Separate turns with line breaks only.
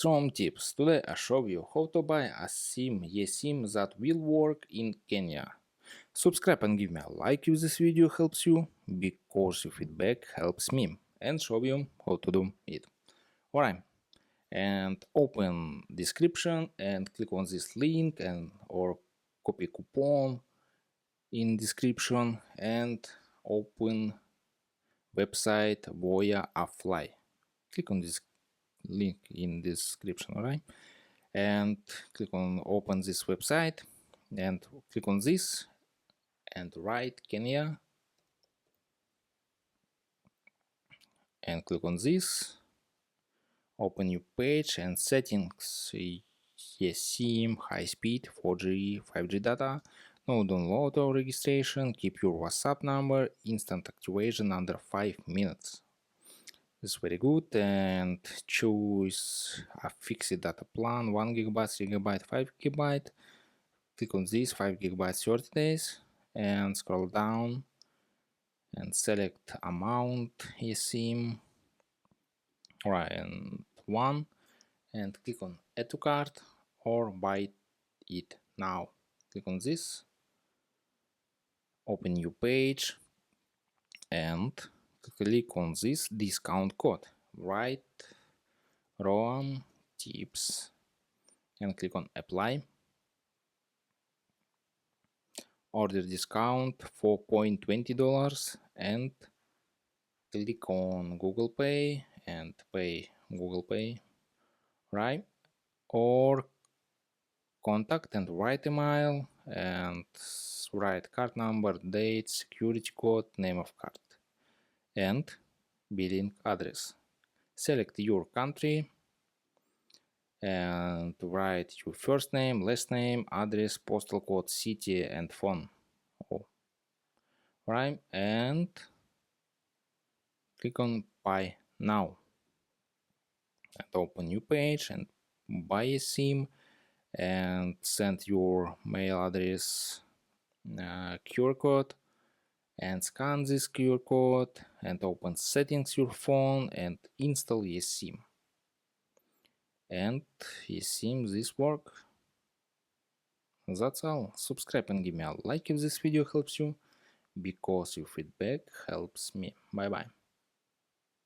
Some tips. Today I show you how to buy a SIM, eSIM that will work in Kenya. Subscribe and give me a like if this video helps you, because your feedback helps me and show you how to do it. Alright, and open description and click on this link and or copy coupon in description and open website via Apply. Click on this link in description, alright, and click on open this website and click on this and write Kenya and click on this, open new page and settings, eSIM, high speed 4G 5G data, no download or registration, keep your WhatsApp number, instant activation under 5 minutes. This is very good, and choose a fixed data plan 1 GB, 3 GB, 5 GB. Click on this 5 GB 30 days and scroll down and select amount eSIM, right, and one, and click on add to cart or buy it now. Click on this, open new page and click on this discount code, write Roam tips and click on apply. Order discount $4.20 and click on Google Pay and pay Google Pay, right? Or contact and write email and write card number, date, security code, name of card and billing address. Select your country and write your first name, last name, address, postal code, city and phone. Right, and click on buy now and open new page and buy a SIM and send your mail address QR code and scan this QR code and open settings your phone and install eSIM. And eSIM this work. That's all. Subscribe and give me a like if this video helps you, because your feedback helps me. Bye bye.